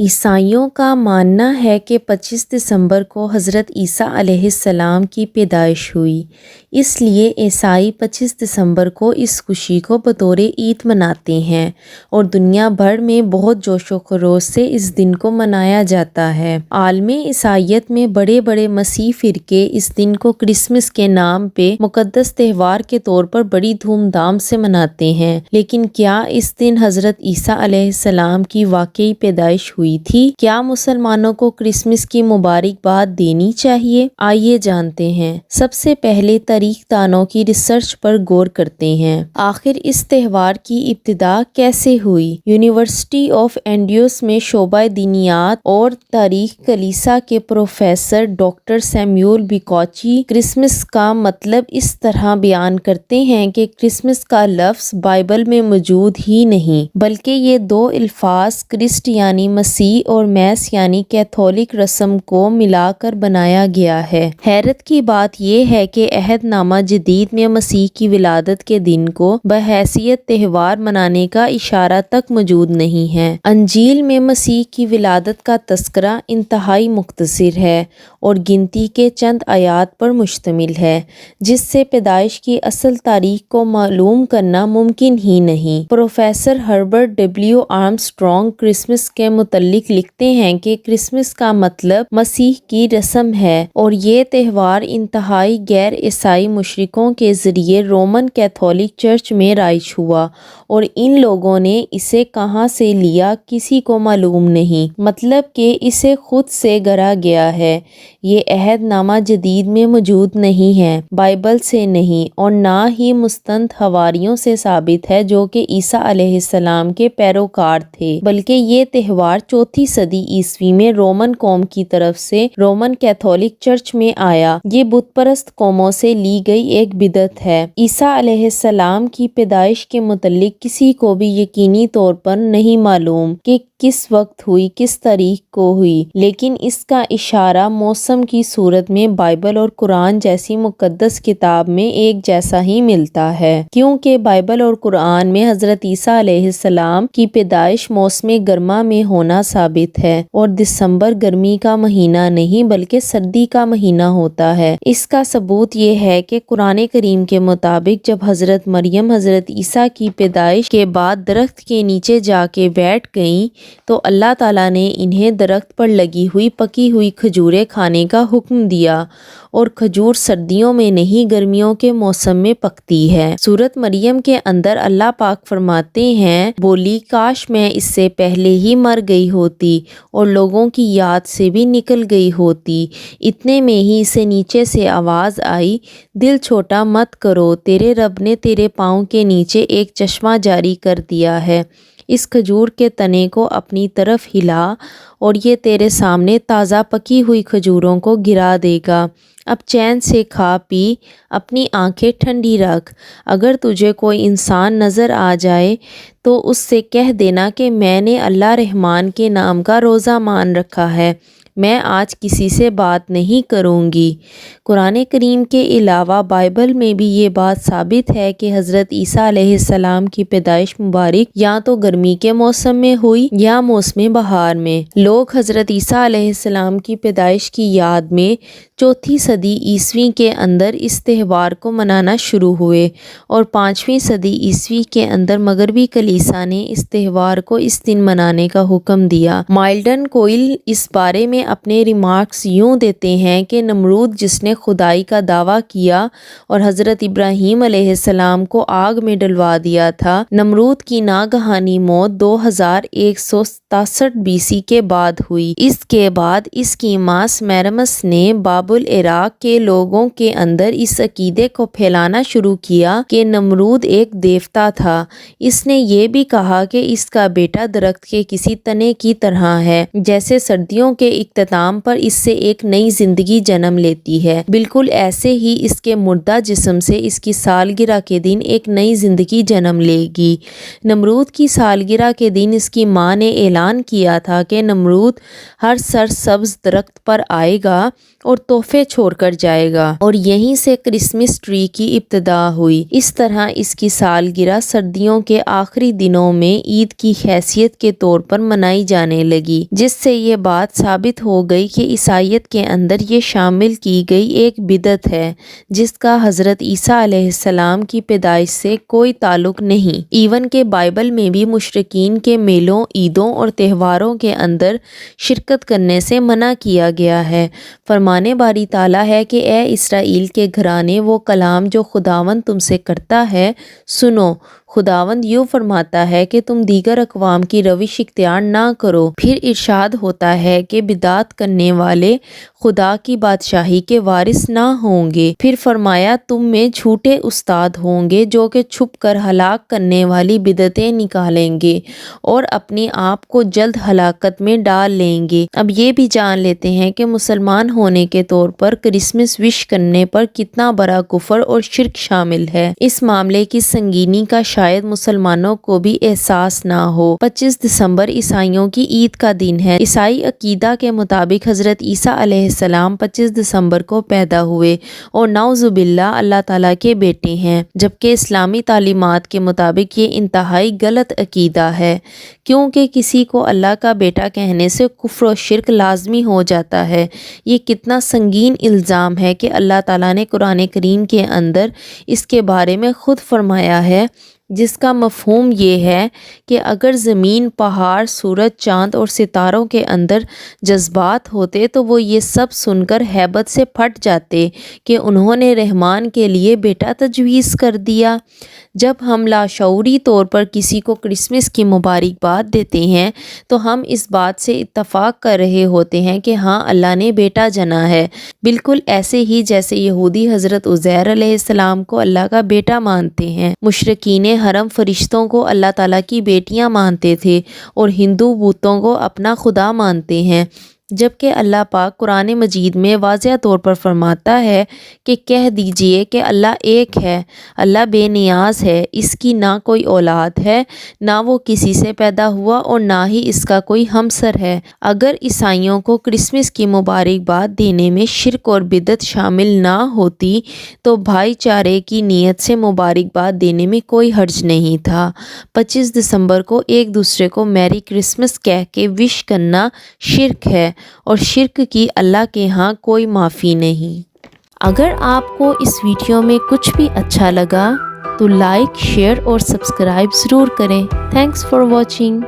عیسائیوں کا ماننا ہے کہ 25 دسمبر کو حضرت عیسیٰ علیہ السلام کی پیدائش ہوئی، اس لیے عیسائی 25 دسمبر کو اس خوشی کو بطور عید مناتے ہیں اور دنیا بھر میں بہت جوش و خروش سے اس دن کو منایا جاتا ہے۔ عالم عیسائیت میں بڑے بڑے مسیحی فرقے اس دن کو کرسمس کے نام پہ مقدس تہوار کے طور پر بڑی دھوم دھام سے مناتے ہیں، لیکن کیا اس دن حضرت عیسیٰ علیہ السلام کی واقعی پیدائش ہوئی تھی؟ کیا مسلمانوں کو کرسمس کی مبارکباد دینی چاہیے؟ آئیے جانتے ہیں۔ سب سے پہلے تاریخ دانوں کی ریسرچ پر غور کرتے ہیں۔ آخر اس تہوار کی ابتدا کیسے ہوئی؟ یونیورسٹی آف اینڈریوس میں شعبہ دینیات اور تاریخ کلیسا کے پروفیسر ڈاکٹر سیموئل بیکوچی کرسمس کا مطلب اس طرح بیان کرتے ہیں کہ کرسمس کا لفظ بائبل میں موجود ہی نہیں، بلکہ یہ دو الفاظ کرسٹ یعنی مسیح اور میس یعنی کیتھولک رسم کو ملا کر بنایا گیا ہے۔ حیرت کی بات یہ ہے کہ عہد نامہ جدید میں مسیح کی ولادت کے دن کو بحیثیت تہوار منانے کا اشارہ تک موجود نہیں ہے۔ انجیل میں مسیح کی ولادت کا تذکرہ انتہائی مختصر ہے اور گنتی کے چند آیات پر مشتمل ہے، جس سے پیدائش کی اصل تاریخ کو معلوم کرنا ممکن ہی نہیں۔ Professor Herbert W Armstrong Christmas کے متعلق لکھتے ہیں کہ کرسمس کا مطلب مسیح کی رسم ہے اور یہ تہوار انتہائی غیر عیسائی مشرکوں کے ذریعے رومن کیتھولک چرچ میں رائج ہوا اور ان لوگوں نے اسے کہاں سے لیا کسی کو معلوم نہیں، مطلب کہ اسے خود سے گڑھا گیا ہے۔ یہ عہد نامہ جدید میں موجود نہیں ہے، بائبل سے نہیں اور نہ ہی مستند حواریوں سے ثابت ہے جو کہ عیسیٰ علیہ السلام کے پیروکار تھے، بلکہ یہ تہوار 4 صدی عیسوی میں رومن قوم کی طرف سے رومن کیتھولک چرچ میں آیا۔ یہ بت پرست قوموں سے لی گئی ایک بدعت ہے۔ عیسیٰ علیہ السلام کی پیدائش کے متعلق کسی کو بھی یقینی طور پر نہیں معلوم کہ کس وقت ہوئی، کس تاریخ کو ہوئی، لیکن اس کا اشارہ موسم کی صورت میں بائبل اور قرآن جیسی مقدس کتاب میں ایک جیسا ہی ملتا ہے، کیونکہ بائبل اور قرآن میں حضرت عیسیٰ علیہ السلام کی پیدائش موسم گرما میں ہونا ثابت ہے اور دسمبر گرمی کا مہینہ نہیں بلکہ سردی کا مہینہ ہوتا ہے۔ اس کا ثبوت یہ ہے کہ قرآن کریم کے مطابق جب حضرت مریم حضرت عیسیٰ کی پیدائش کے بعد درخت کے نیچے جا کے بیٹھ گئیں تو اللہ تعالیٰ نے انہیں درخت پر لگی ہوئی پکی ہوئی کھجوریں کھانے کا حکم دیا، اور کھجور سردیوں میں نہیں گرمیوں کے موسم میں پکتی ہے۔ سورۃ مریم کے اندر اللہ پاک فرماتے ہیں، بولی کاش میں اس سے پہلے ہی مر گئی ہوتی اور لوگوں کی یاد سے بھی نکل گئی ہوتی۔ اتنے میں ہی اسے نیچے سے آواز آئی، دل چھوٹا مت کرو، تیرے رب نے تیرے پاؤں کے نیچے ایک چشمہ جاری کر دیا ہے، اس کھجور کے تنے کو اپنی طرف ہلا اور یہ تیرے سامنے تازہ پکی ہوئی کھجوروں کو گرا دے گا۔ اب چین سے کھا پی، اپنی آنکھیں ٹھنڈی رکھ۔ اگر تجھے کوئی انسان نظر آ جائے تو اس سے کہہ دینا کہ میں نے اللہ رحمان کے نام کا روزہ مان رکھا ہے، میں آج کسی سے بات نہیں کروں گی۔ قرآن کریم کے علاوہ بائبل میں بھی یہ بات ثابت ہے کہ حضرت عیسیٰ علیہ السلام کی پیدائش مبارک یا تو گرمی کے موسم میں ہوئی یا موسم بہار میں۔ لوگ حضرت عیسیٰ علیہ السلام کی پیدائش کی یاد میں 4 صدی عیسوی کے اندر اس تہوار کو منانا شروع ہوئے اور 5ویں صدی عیسوی کے اندر مغربی کلیسا نے اس تہوار کو اس دن منانے کا حکم دیا۔ مائلڈن کوئل اس بارے میں اپنے ریمارکس یوں دیتے ہیں کہ نمرود جس نے خدائی کا دعویٰ کیا اور حضرت ابراہیم علیہ السلام کو آگ میں ڈلوا دیا تھا، نمرود کی ناگہانی موت 2167 BC کے بعد ہوئی۔ اس کے بعد اس کی ماں سمیرمس نے باب العراق کے لوگوں کے اندر اس عقیدے کو پھیلانا شروع کیا کہ نمرود ایک دیوتا تھا۔ اس نے یہ بھی کہا کہ اس کا بیٹا درخت کے کسی تنے کی طرح ہے، جیسے سردیوں کے اختتام پر اس سے ایک نئی زندگی جنم لیتی ہے۔ بالکل ایسے ہی اس کے مردہ جسم سے اس کی سالگرہ کے دن ایک نئی زندگی جنم لے گی۔ نمرود کی سالگرہ کے دن اس کی ماں نے اعلان کیا تھا کہ نمرود ہر سرسبز درخت پر آئے گا اور تحفے چھوڑ کر جائے گا، اور یہیں سے کرسمس ٹری کی ابتدا ہوئی۔ اس طرح اس کی سالگرہ سردیوں کے آخری دنوں میں عید کی حیثیت کے طور پر منائی جانے لگی، جس سے یہ بات ثابت ہو گئی کہ عیسائیت کے اندر یہ شامل کی گئی ایک بدعت ہے جس کا حضرت عیسیٰ علیہ السلام کی پیدائش سے کوئی تعلق نہیں۔ ایون کہ بائبل میں بھی مشرکین کے میلوں، عیدوں اور تہواروں کے اندر شرکت کرنے سے منع کیا گیا ہے۔ فرمانے باری تعالیٰ ہے کہ اے اسرائیل کے گھرانے، وہ کلام جو خداوند تم سے کرتا ہے سنو۔ خداوند یوں فرماتا ہے کہ تم دیگر اقوام کی روش اختیار نہ کرو۔ پھر ارشاد ہوتا ہے کہ بدعت کرنے والے خدا کی بادشاہی کے وارث نہ ہوں گے۔ پھر فرمایا تم میں جھوٹے استاد ہوں گے جو کہ چھپ کر ہلاک کرنے والی بدعتیں نکالیں گے اور اپنے آپ کو جلد ہلاکت میں ڈال لیں گے۔ اب یہ بھی جان لیتے ہیں کہ مسلمان ہونے کے طور پر کرسمس وش کرنے پر کتنا بڑا کفر اور شرک شامل ہے۔ اس معاملے کی سنگینی کا شاید مسلمانوں کو بھی احساس نہ ہو۔ 25 دسمبر عیسائیوں کی عید کا دن ہے۔ عیسائی عقیدہ کے مطابق حضرت عیسیٰ علیہ السلام 25 دسمبر کو پیدا ہوئے اور نعوذ باللہ اللہ تعالیٰ کے بیٹے ہیں، جبکہ اسلامی تعلیمات کے مطابق یہ انتہائی غلط عقیدہ ہے، کیونکہ کسی کو اللہ کا بیٹا کہنے سے کفر و شرک لازمی ہو جاتا ہے۔ یہ کتنا سنگین الزام ہے کہ اللہ تعالیٰ نے قرآن کریم کے اندر اس کے بارے میں خود فرمایا ہے، جس کا مفہوم یہ ہے کہ اگر زمین، پہاڑ، سورج، چاند اور ستاروں کے اندر جذبات ہوتے تو وہ یہ سب سن کر ہیبت سے پھٹ جاتے کہ انہوں نے رحمان کے لیے بیٹا تجویز کر دیا۔ جب ہم لاشعوری طور پر کسی کو کرسمس کی مبارکباد دیتے ہیں تو ہم اس بات سے اتفاق کر رہے ہوتے ہیں کہ ہاں اللہ نے بیٹا جنا ہے، بالکل ایسے ہی جیسے یہودی حضرت عزیر علیہ السلام کو اللہ کا بیٹا مانتے ہیں، مشرکین حرم فرشتوں کو اللہ تعالیٰ کی بیٹیاں مانتے تھے، اور ہندو بتوں کو اپنا خدا مانتے ہیں، جبکہ اللہ پاک قرآن مجید میں واضح طور پر فرماتا ہے کہ کہہ دیجئے کہ اللہ ایک ہے، اللہ بے نیاز ہے، اس کی نہ کوئی اولاد ہے، نہ وہ کسی سے پیدا ہوا اور نہ ہی اس کا کوئی ہمسر ہے۔ اگر عیسائیوں کو کرسمس کی مبارکباد دینے میں شرک اور بدعت شامل نہ ہوتی تو بھائی چارے کی نیت سے مبارکباد دینے میں کوئی حرج نہیں تھا۔ 25 دسمبر کو ایک دوسرے کو میری کرسمس کہہ کے وش کرنا شرک ہے، اور شرک کی اللہ کے ہاں کوئی معافی نہیں۔ اگر آپ کو اس ویڈیو میں کچھ بھی اچھا لگا تو لائک، شیئر اور سبسکرائب ضرور کریں۔ Thanks for watching.